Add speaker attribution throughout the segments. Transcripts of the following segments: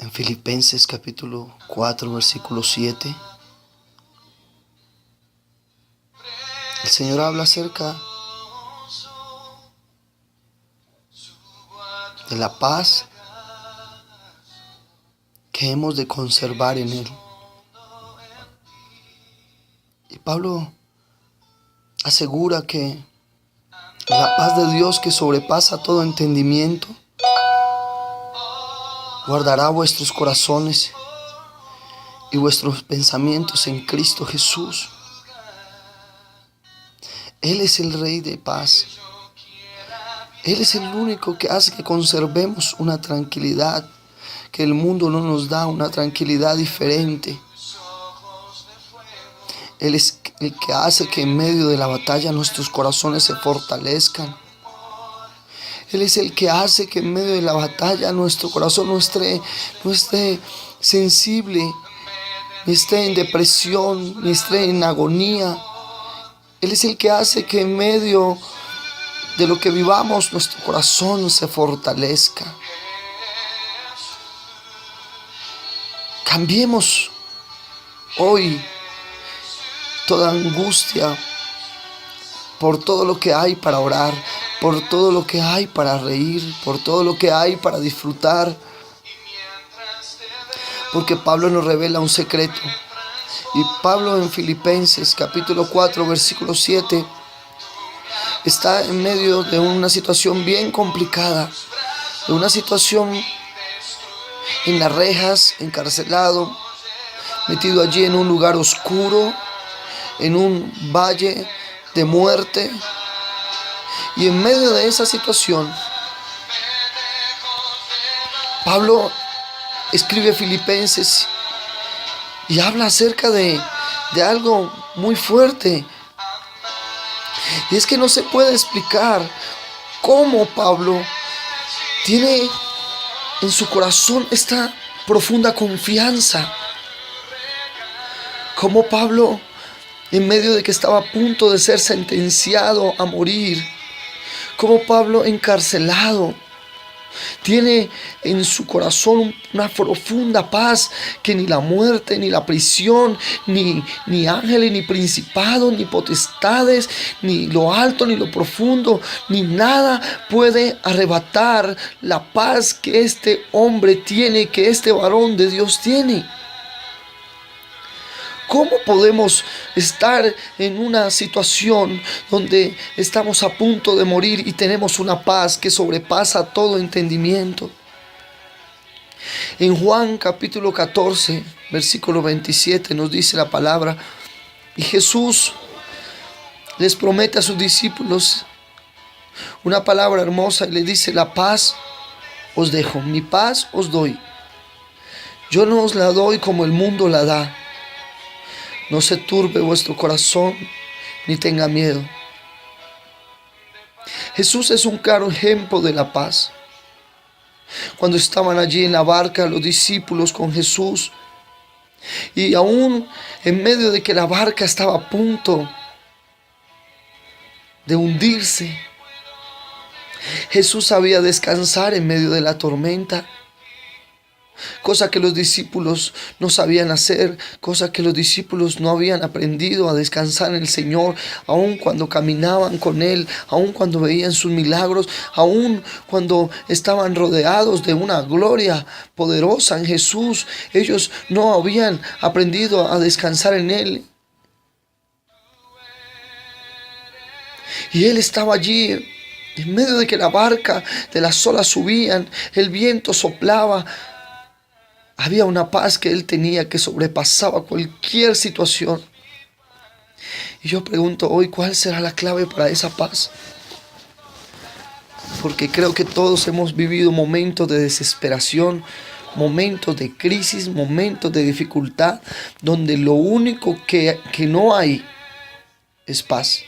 Speaker 1: En Filipenses capítulo 4, versículo 7, el Señor habla acerca de la paz que hemos de conservar en Él. Y Pablo asegura que la paz de Dios, que sobrepasa todo entendimiento, guardará vuestros corazones y vuestros pensamientos en Cristo Jesús. Él es el Rey de paz. Él es el único que hace que conservemos una tranquilidad que el mundo no nos da, una tranquilidad diferente. Él es el que hace que en medio de la batalla nuestros corazones se fortalezcan. Él es el que hace que en medio de la batalla nuestro corazón no esté sensible, ni esté en depresión, ni esté en agonía. Él es el que hace que en medio de lo que vivamos nuestro corazón se fortalezca. Cambiemos hoy toda angustia por todo lo que hay para orar, por todo lo que hay para reír, por todo lo que hay para disfrutar. Porque Pablo nos revela un secreto. Y Pablo en Filipenses capítulo 4 versículo 7 está en medio de una situación bien complicada, de una situación en las rejas, encarcelado, metido allí en un lugar oscuro, en un valle de muerte. Y en medio de esa situación, Pablo escribe Filipenses y habla acerca de algo muy fuerte. Y es que no se puede explicar cómo Pablo tiene en su corazón esta profunda confianza. Cómo Pablo, en medio de que estaba a punto de ser sentenciado a morir, como Pablo encarcelado, tiene en su corazón una profunda paz que ni la muerte, ni la prisión, ni ángeles, ni principados, ni potestades, ni lo alto, ni lo profundo, ni nada puede arrebatar la paz que este hombre tiene, que este varón de Dios tiene. ¿Cómo podemos estar en una situación donde estamos a punto de morir y tenemos una paz que sobrepasa todo entendimiento? En Juan capítulo 14, versículo 27 nos dice la palabra, y Jesús les promete a sus discípulos una palabra hermosa y les dice: la paz os dejo, mi paz os doy. Yo no os la doy como el mundo la da. No se turbe vuestro corazón, ni tenga miedo. Jesús es un claro ejemplo de la paz. Cuando estaban allí en la barca los discípulos con Jesús, y aún en medio de que la barca estaba a punto de hundirse, Jesús sabía descansar en medio de la tormenta. Cosa que los discípulos no sabían hacer, cosa que los discípulos no habían aprendido a descansar en el Señor, aun cuando caminaban con Él, aun cuando veían sus milagros, aun cuando estaban rodeados de una gloria poderosa en Jesús. Ellos no habían aprendido a descansar en Él. Y Él estaba allí, en medio de que la barca de las olas subían, el viento soplaba. Había una paz que él tenía que sobrepasaba cualquier situación. Y yo pregunto hoy, ¿cuál será la clave para esa paz? Porque creo que todos hemos vivido momentos de desesperación, momentos de crisis, momentos de dificultad, donde lo único que no hay es paz.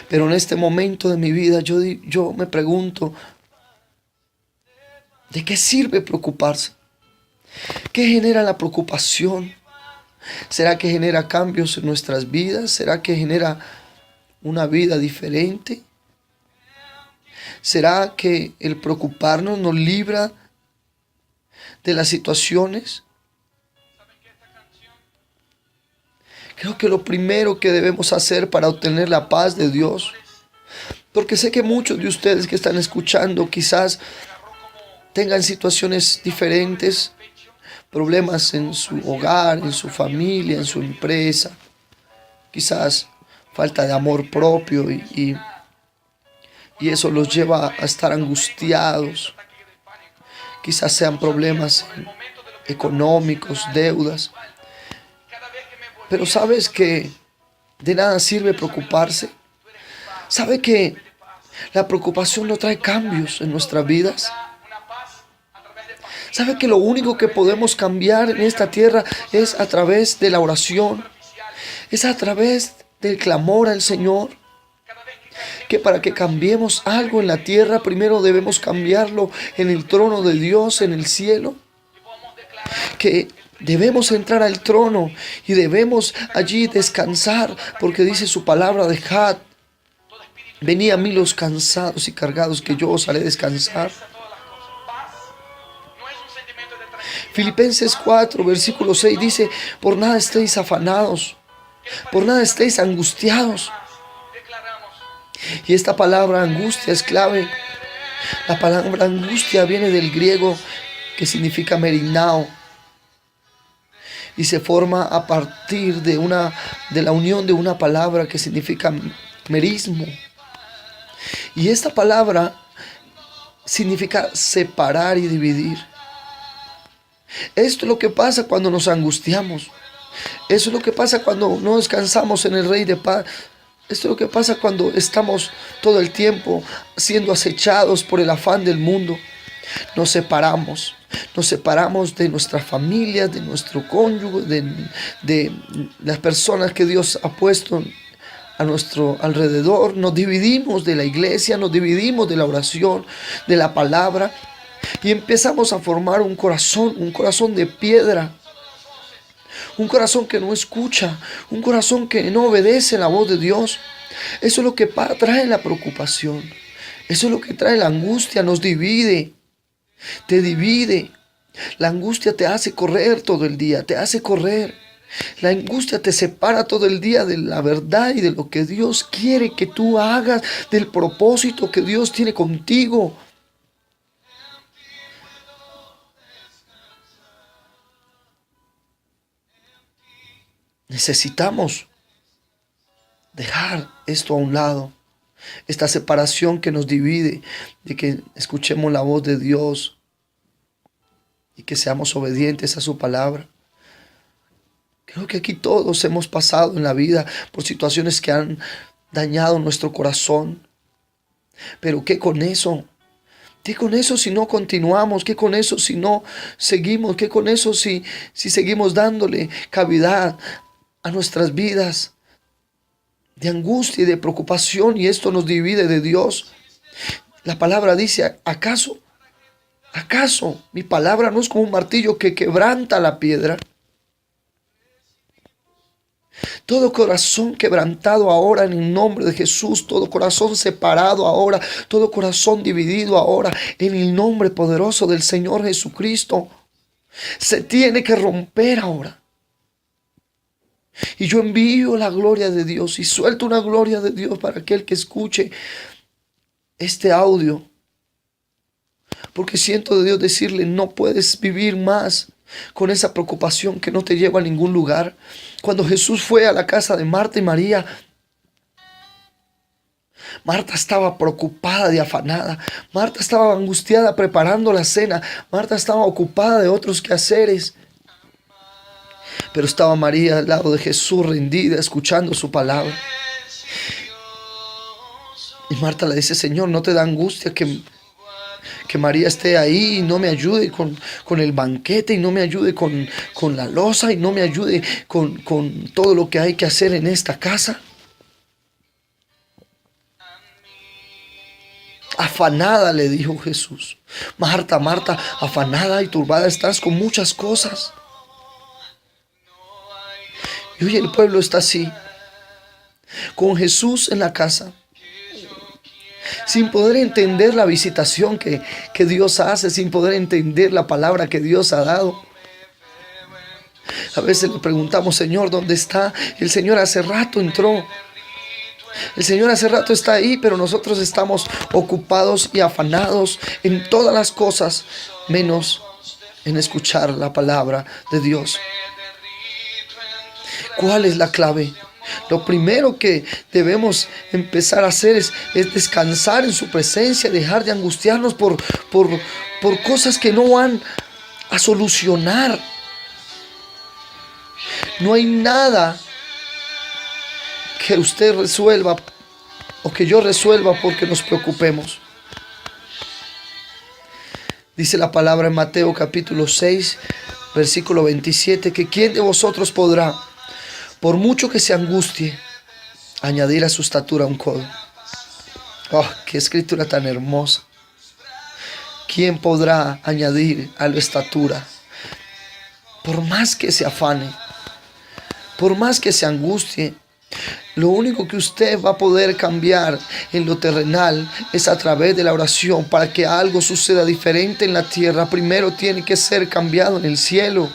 Speaker 1: Pero en este momento de mi vida yo me pregunto, ¿de qué sirve preocuparse? ¿Qué genera la preocupación? ¿Será que genera cambios en nuestras vidas? ¿Será que genera una vida diferente? ¿Será que el preocuparnos nos libra de las situaciones? Creo que lo primero que debemos hacer para obtener la paz de Dios, porque sé que muchos de ustedes que están escuchando quizás tengan situaciones diferentes, problemas en su hogar, en su familia, en su empresa, quizás falta de amor propio y eso los lleva a estar angustiados. Quizás sean problemas económicos, deudas. Pero sabes que de nada sirve preocuparse. ¿Sabe que la preocupación no trae cambios en nuestras vidas? ¿Sabe que lo único que podemos cambiar en esta tierra es a través de la oración? Es a través del clamor al Señor. Que para que cambiemos algo en la tierra, primero debemos cambiarlo en el trono de Dios, en el cielo. Que debemos entrar al trono y debemos allí descansar, porque dice su palabra: dejad, venid a mí los cansados y cargados, que yo os haré descansar. Filipenses 4, versículo 6 dice: por nada estéis afanados, por nada estéis angustiados. Y esta palabra angustia es clave. La palabra angustia viene del griego que significa merinao y se forma a partir de la unión de una palabra que significa merismo. Y esta palabra significa separar y dividir. Esto es lo que pasa cuando nos angustiamos. Eso es lo que pasa cuando no descansamos en el Rey de Paz. Esto es lo que pasa cuando estamos todo el tiempo siendo acechados por el afán del mundo. Nos separamos de nuestra familia, de nuestro cónyuge, de las personas que Dios ha puesto a nuestro alrededor. Nos dividimos de la iglesia, nos dividimos de la oración, de la palabra, y empezamos a formar un corazón de piedra. Un corazón que no escucha, un corazón que no obedece la voz de Dios. Eso es lo que trae la preocupación. Eso es lo que trae la angustia, nos divide, te divide. La angustia te hace correr todo el día, te hace correr. La angustia te separa todo el día de la verdad y de lo que Dios quiere que tú hagas, del propósito que Dios tiene contigo. Necesitamos dejar esto a un lado, esta separación que nos divide, de que escuchemos la voz de Dios y que seamos obedientes a su palabra. Creo que aquí todos hemos pasado en la vida por situaciones que han dañado nuestro corazón. Pero ¿qué con eso? ¿Qué con eso si no continuamos? ¿Qué con eso si no seguimos? ¿Qué con eso si seguimos dándole cavidad a nuestras vidas de angustia y de preocupación, y esto nos divide de Dios? La palabra dice: ¿acaso mi palabra no es como un martillo que quebranta la piedra? Todo corazón quebrantado ahora en el nombre de Jesús, todo corazón separado ahora, todo corazón dividido ahora en el nombre poderoso del Señor Jesucristo, se tiene que romper ahora. Y yo envío la gloria de Dios y suelto una gloria de Dios para aquel que escuche este audio. Porque siento de Dios decirle: no puedes vivir más con esa preocupación que no te lleva a ningún lugar. Cuando Jesús fue a la casa de Marta y María, Marta estaba preocupada y afanada. Marta estaba angustiada preparando la cena. Marta estaba ocupada de otros quehaceres. Pero estaba María al lado de Jesús, rendida, escuchando su palabra. Y Marta le dice: Señor, ¿no te da angustia que María esté ahí y no me ayude con el banquete, y no me ayude con la loza, y no me ayude con todo lo que hay que hacer en esta casa? Afanada, le dijo Jesús. Marta, Marta, afanada y turbada estás con muchas cosas. Y hoy el pueblo está así, con Jesús en la casa, sin poder entender la visitación que Dios hace, sin poder entender la palabra que Dios ha dado. A veces le preguntamos, Señor, ¿dónde está? El Señor hace rato entró. El Señor hace rato está ahí, pero nosotros estamos ocupados y afanados en todas las cosas, menos en escuchar la palabra de Dios. ¿Cuál es la clave? Lo primero que debemos empezar a hacer es descansar en su presencia, dejar de angustiarnos por cosas que no van a solucionar. No hay nada que usted resuelva o que yo resuelva porque nos preocupemos. Dice la palabra en Mateo capítulo 6, versículo 27, que ¿quién de vosotros podrá, por mucho que se angustie, añadir a su estatura un codo? Oh, qué escritura tan hermosa. ¿Quién podrá añadir a la estatura? Por más que se afane, por más que se angustie, lo único que usted va a poder cambiar en lo terrenal es a través de la oración. Para que algo suceda diferente en la tierra, primero tiene que ser cambiado en el cielo.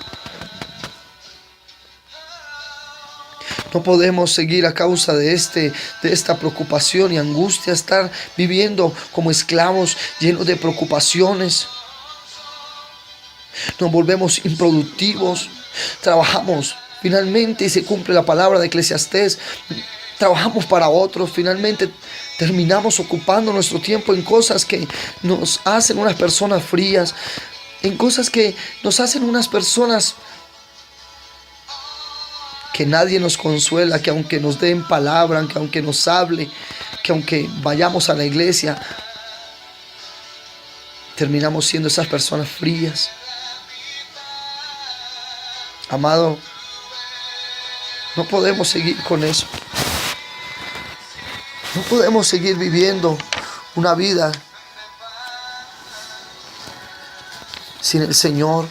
Speaker 1: No podemos seguir a causa de esta preocupación y angustia, estar viviendo como esclavos llenos de preocupaciones. Nos volvemos improductivos, trabajamos finalmente y se cumple la palabra de Eclesiastés. Trabajamos para otros, finalmente terminamos ocupando nuestro tiempo en cosas que nos hacen unas personas frías, en cosas que nos hacen unas personas que nadie nos consuela, que aunque nos den palabra, que aunque nos hable, que aunque vayamos a la iglesia, terminamos siendo esas personas frías. Amado, no podemos seguir con eso. No podemos seguir viviendo una vida sin el Señor.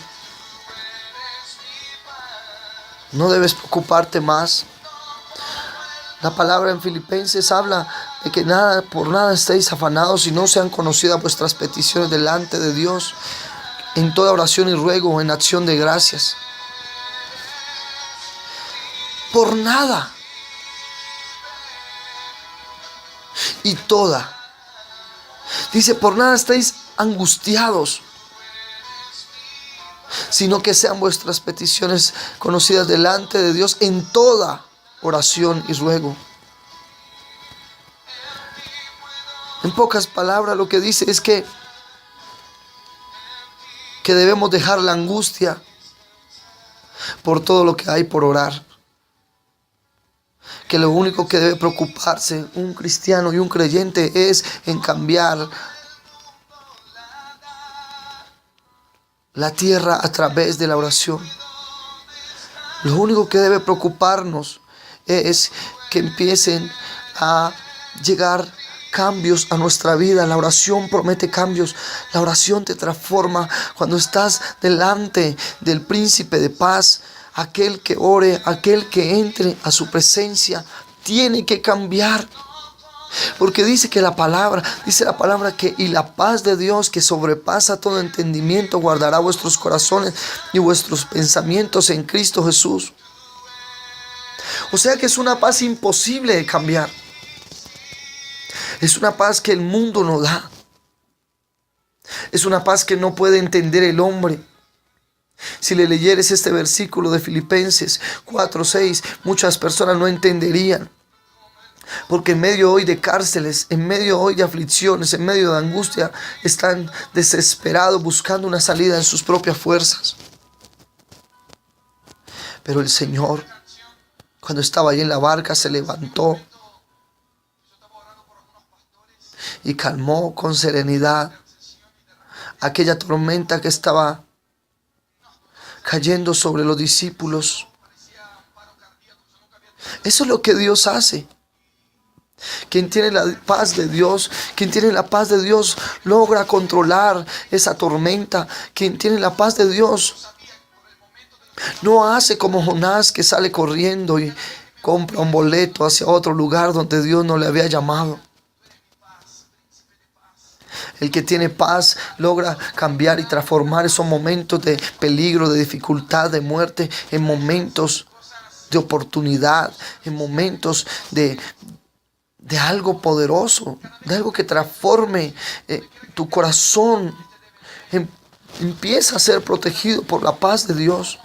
Speaker 1: No debes preocuparte más. La palabra en Filipenses habla de que por nada estéis afanados y no sean conocidas vuestras peticiones delante de Dios, en toda oración y ruego, en acción de gracias. Por nada. Y toda. Dice, por nada estáis angustiados, sino que sean vuestras peticiones conocidas delante de Dios en toda oración y ruego. En pocas palabras, lo que dice es que debemos dejar la angustia por todo lo que hay por orar. Que lo único que debe preocuparse un cristiano y un creyente es en cambiar la tierra a través de la oración. Lo único que debe preocuparnos es que empiecen a llegar cambios a nuestra vida. La oración promete cambios. La oración te transforma. Cuando estás delante del príncipe de paz, aquel que ore, aquel que entre a su presencia, tiene que cambiar. Porque dice la palabra que y la paz de Dios que sobrepasa todo entendimiento guardará vuestros corazones y vuestros pensamientos en Cristo Jesús. O sea que es una paz imposible de cambiar. Es una paz que el mundo no da. Es una paz que no puede entender el hombre. Si le leyeres este versículo de Filipenses 4:6, muchas personas no entenderían. Porque en medio hoy de cárceles, en medio hoy de aflicciones, en medio de angustia, están desesperados buscando una salida en sus propias fuerzas. Pero el Señor, cuando estaba ahí en la barca, se levantó y calmó con serenidad aquella tormenta que estaba cayendo sobre los discípulos. Eso es lo que Dios hace. Quien tiene la paz de Dios, logra controlar esa tormenta. Quien tiene la paz de Dios no hace como Jonás, que sale corriendo y compra un boleto hacia otro lugar donde Dios no le había llamado. El que tiene paz logra cambiar y transformar esos momentos de peligro, de dificultad, de muerte, en momentos de oportunidad, en momentos de algo poderoso, de algo que transforme tu corazón. Empieza a ser protegido por la paz de Dios.